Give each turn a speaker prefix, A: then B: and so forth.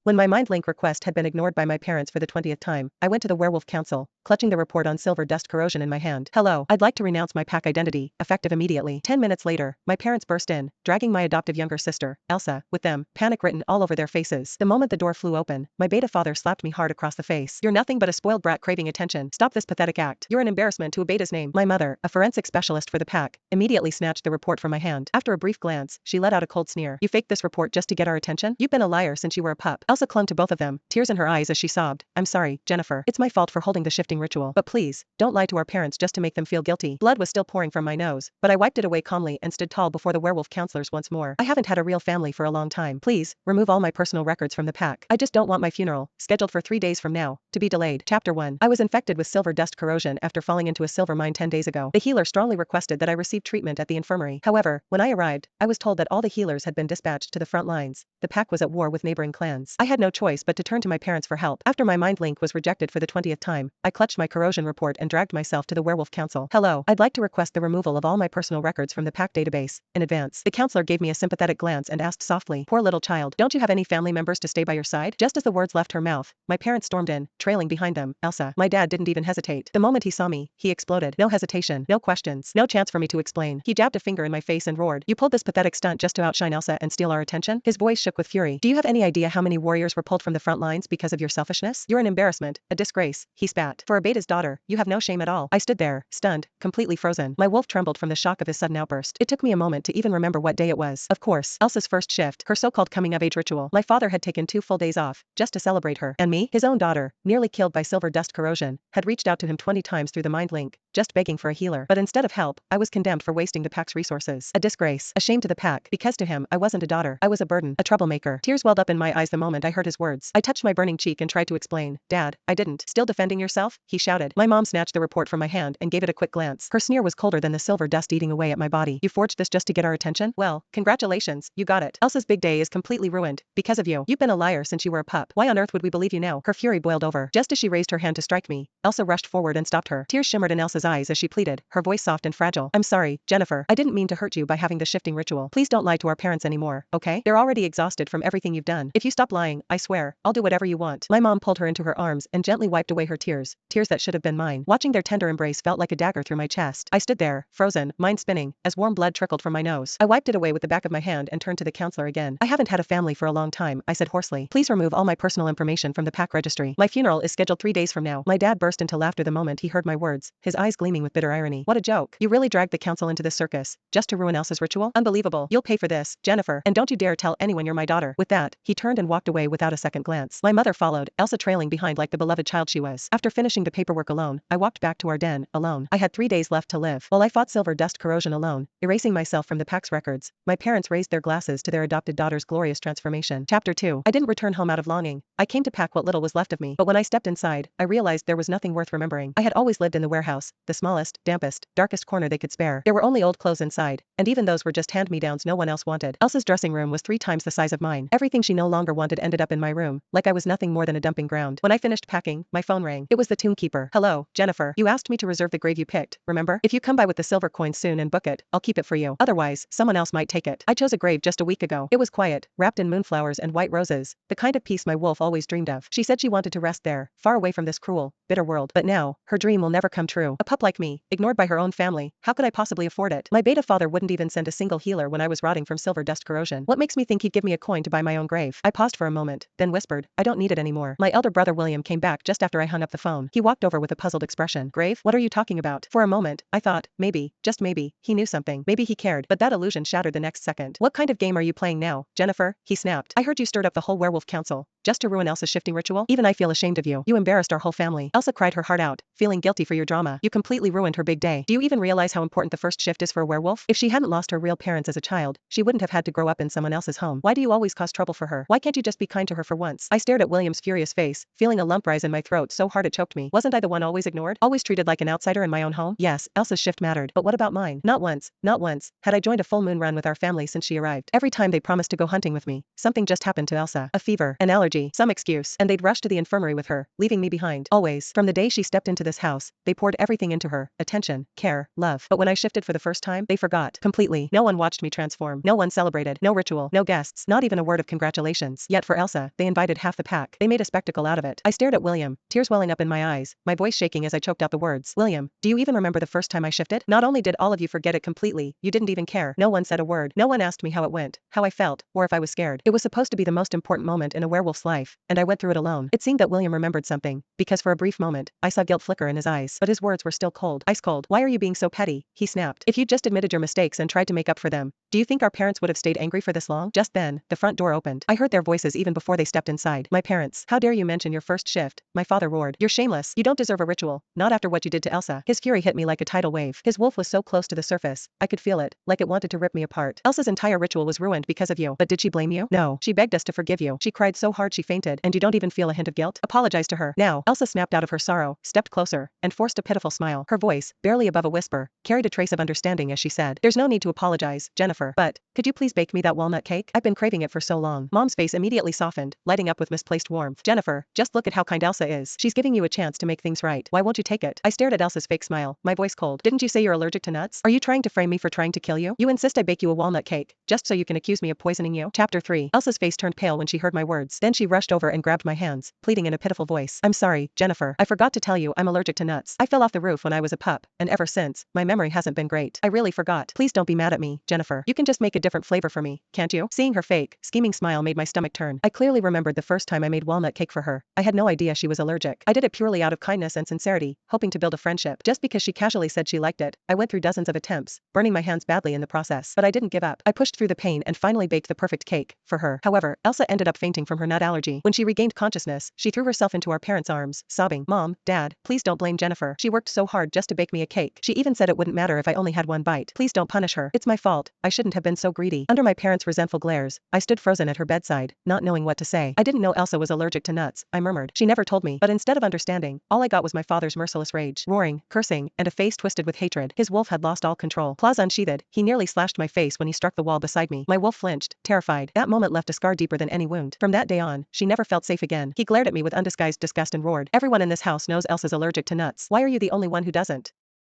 A: When my mind link request had been ignored by my parents for the 20th time, I went to the Werewolf Council, clutching the report on silver dust corrosion in my hand. Hello, I'd like to renounce my pack identity, effective immediately. 10 minutes later, my parents burst in, dragging my adoptive younger sister, Elsa, with them, panic written all over their faces. The moment the door flew open, my beta father slapped me hard across the face. You're nothing but a spoiled brat craving attention. Stop this pathetic act. You're an embarrassment to a beta's name. My mother, a forensic specialist for the pack, immediately snatched the report from my hand. After a brief glance, she let out a cold sneer. You faked this report just to get our attention? You've been a liar since you were a pup. Elsa clung to both of them, tears in her eyes as she sobbed. I'm sorry, Jennifer. It's my fault for holding the shifting ritual. But please, don't lie to our parents just to make them feel guilty. Blood was still pouring from my nose, but I wiped it away calmly and stood tall before the werewolf counselors once more. I haven't had a real family for a long time. Please, remove all my personal records from the pack. I just don't want my funeral, scheduled for 3 days from now, to be delayed. Chapter 1. I was infected with silver dust corrosion after falling into a silver mine 10 days ago. The healer strongly requested that I receive treatment at the infirmary. However, when I arrived, I was told that all the healers had been dispatched to the front lines. The pack was at war with neighboring clans. I had no choice but to turn to my parents for help. After my mind link was rejected for the 20th time, I clutched my corrosion report and dragged myself to the Werewolf Council. Hello, I'd like to request the removal of all my personal records from the pack database, in advance. The counselor gave me a sympathetic glance and asked softly, poor little child, don't you have any family members to stay by your side? Just as the words left her mouth, my parents stormed in, trailing behind them, Elsa. My dad didn't even hesitate. The moment he saw me, he exploded. No hesitation, no questions, no chance for me to explain. He jabbed a finger in my face and roared, you pulled this pathetic stunt just to outshine Elsa and steal our attention? His voice shook with fury. Do you have any idea how many warriors were pulled from the front lines because of your selfishness? You're an embarrassment, a disgrace, he spat. For a beta's daughter, you have no shame at all. I stood there, stunned, completely frozen. My wolf trembled from the shock of his sudden outburst. It took me a moment to even remember what day it was. Of course, Elsa's first shift, her so-called coming-of-age ritual. My father had taken 2 full days off, just to celebrate her. And me, his own daughter, nearly killed by silver dust corrosion, had reached out to him 20 times through the mind link, just begging for a healer. But instead of help, I was condemned for wasting the pack's resources. A disgrace, a shame to the pack, because to him, I wasn't a daughter. I was a burden, a troublemaker. Tears welled up in my eyes the moment I heard his words. I touched my burning cheek and tried to explain. Dad, I didn't. Still defending yourself? He shouted. My mom snatched the report from my hand and gave it a quick glance. Her sneer was colder than the silver dust eating away at my body. You forged this just to get our attention? Well, congratulations, you got it. Elsa's big day is completely ruined, because of you. You've been a liar since you were a pup. Why on earth would we believe you now? Her fury boiled over. Just as she raised her hand to strike me, Elsa rushed forward and stopped her. Tears shimmered in Elsa's eyes as she pleaded, her voice soft and fragile. I'm sorry, Jennifer. I didn't mean to hurt you by having the shifting ritual. Please don't lie to our parents anymore, okay? They're already exhausted from everything you've done. If you stop lying, I swear, I'll do whatever you want. My mom pulled her into her arms and gently wiped away her tears, tears that should have been mine. Watching their tender embrace felt like a dagger through my chest. I stood there, frozen, mind spinning, as warm blood trickled from my nose. I wiped it away with the back of my hand and turned to the counselor again. I haven't had a family for a long time, I said hoarsely. Please remove all my personal information from the pack registry. My funeral is scheduled 3 days from now. My dad burst into laughter the moment he heard my words, his eyes gleaming with bitter irony. What a joke. You really dragged the council into this circus, just to ruin Elsa's ritual? Unbelievable. You'll pay for this, Jennifer, and don't you dare tell anyone you're my daughter. With that, he turned and walked away without a second glance. My mother followed, Elsa trailing behind like the beloved child she was. After finishing the paperwork alone, I walked back to our den, alone. I had 3 days left to live. While I fought silver dust corrosion alone, erasing myself from the pack's records, my parents raised their glasses to their adopted daughter's glorious transformation. Chapter 2. I didn't return home out of longing. I came to pack what little was left of me, but when I stepped inside, I realized there was nothing worth remembering. I had always lived in the warehouse, the smallest, dampest, darkest corner they could spare. There were only old clothes inside, and even those were just hand-me-downs no one else wanted. Elsa's dressing room was 3 times the size of mine. Everything she no longer wanted ended up in my room, like I was nothing more than a dumping ground. When I finished packing, my phone rang. It was the tombkeeper. Hello, Jennifer. You asked me to reserve the grave you picked, remember? If you come by with the silver coin soon and book it, I'll keep it for you. Otherwise, someone else might take it. I chose a grave just a week ago. It was quiet, wrapped in moonflowers and white roses, the kind of peace my wolf always dreamed of. She said she wanted to rest there, far away from this cruel, bitter world. But now, her dream will never come true. A pup like me, ignored by her own family, how could I possibly afford it? My beta father wouldn't even send a single healer when I was rotting from silver dust corrosion. What makes me think he'd give me a coin to buy my own grave? I paused for a moment, then whispered, I don't need it anymore. My elder brother William came back just after I hung up the phone. He walked over with a puzzled expression. Grave? What are you talking about? For a moment, I thought, maybe, just maybe, he knew something. Maybe he cared, but that illusion shattered the next second. What kind of game are you playing now, Jennifer? He snapped. I heard you stirred up the whole werewolf council, just to ruin Elsa's shifting ritual? Even I feel ashamed of you. You embarrassed our whole family. Elsa cried her heart out, feeling guilty for your drama. You completely ruined her big day. Do you even realize how important the first shift is for a werewolf? If she hadn't lost her real parents as a child, she wouldn't have had to grow up in someone else's home. Why do you always cause trouble for her? Why can't you just be kind to her for once? I stared at William's furious face, feeling a lump rise in my throat so hard it choked me. me. Wasn't I the one always ignored? Always treated like an outsider in my own home? Yes, Elsa's shift mattered, but what about mine? Not once, had I joined a full moon run with our family since she arrived. Every time they promised to go hunting with me, something just happened to Elsa. A fever, an allergy, some excuse, and they'd rush to the infirmary with her, leaving me behind. Always. From the day she stepped into this house, they poured everything into her, attention, care, love. But when I shifted for the first time, they forgot. Completely. No one watched me transform. No one celebrated. No ritual. No guests. Not even a word of congratulations. Yet for Elsa, they invited half the pack. They made a spectacle out of it. I stared at William, tears welling up in my eyes, my voice shaking as I choked out the words. William, do you even remember the first time I shifted? Not only did all of you forget it completely, you didn't even care. No one said a word. No one asked me how it went, how I felt, or if I was scared. It was supposed to be the most important moment in a werewolf's life, and I went through it alone. It seemed that William remembered something, because for a brief moment, I saw guilt flicker in his eyes, but his words were still cold. Ice cold. Why are you being so petty? He snapped. If you'd just admitted your mistakes and tried to make up for them, do you think our parents would have stayed angry for this long? Just then, the front door opened. I heard their voices even before they stepped inside. My parents. How dare you mention your first shift? My father roared. You're shameless. You don't deserve a ritual, not after what you did to Elsa. His fury hit me like a tidal wave. His wolf was so close to the surface, I could feel it, like it wanted to rip me apart. Elsa's entire ritual was ruined because of you. But did she blame you? No. She begged us to forgive you. She cried so hard she fainted, and you don't even feel a hint of guilt? Apologize to her. Now. Elsa snapped out of her sorrow, stepped closer, and forced a pitiful smile. Her voice, barely above a whisper, carried a trace of understanding as she said, there's no need to apologize, Jennifer. But, could you please bake me that walnut cake? I've been craving it for so long. Mom's face immediately softened, lighting up with misplaced warmth. Jennifer, just look at how kind Elsa is. She's giving you a chance to make things right. Why won't you take it? I stared at Elsa's fake smile, my voice cold. Didn't you say you're allergic to nuts? Are you trying to frame me for trying to kill you? You insist I bake you a walnut cake, just so you can accuse me of poisoning you? Chapter 3. Elsa's face turned pale when she heard my words. Then she rushed over and grabbed my hands, pleading in a pitiful voice. I'm sorry, Jennifer. I forgot to tell you I'm allergic to nuts. I fell off the roof when I was a pup, and ever since, my memory hasn't been great. I really forgot. Please don't be mad at me, Jennifer. You can just make a different flavor for me, can't you? Seeing her fake, scheming smile made my stomach turn. I clearly remembered the first time I made walnut cake for her. I had no idea she was allergic. I did it purely out of kindness and sincerity, hoping to build a friendship. Just because she casually said she liked it, I went through dozens of attempts, burning my hands badly in the process. But I didn't give up. I pushed through the pain and finally baked the perfect cake for her. However, Elsa ended up fainting from her nut allergy. When she regained consciousness, she threw herself into our parents' arms, sobbing, Mom, Dad, please don't blame Jennifer. She worked so hard just to bake me a cake. She even said it wouldn't matter if I only had one bite. Please don't punish her. It's my fault. I shouldn't have been so greedy. Under my parents' resentful glares, I stood frozen at her bedside, not knowing what to say. I didn't know Elsa was allergic to nuts, I murmured. She never told me. But instead of understanding, all I got was my father's merciless rage, roaring, cursing, and a face twisted with hatred. His wolf had lost all control. Claws unsheathed, he nearly slashed my face when he struck the wall beside me. My wolf flinched, terrified. That moment left a scar deeper than any wound. From that day on, she never felt safe again. He glared at me with undisguised disgust and roared, everyone in this house knows Elsa's allergic to nuts. Why are you the only one who doesn't?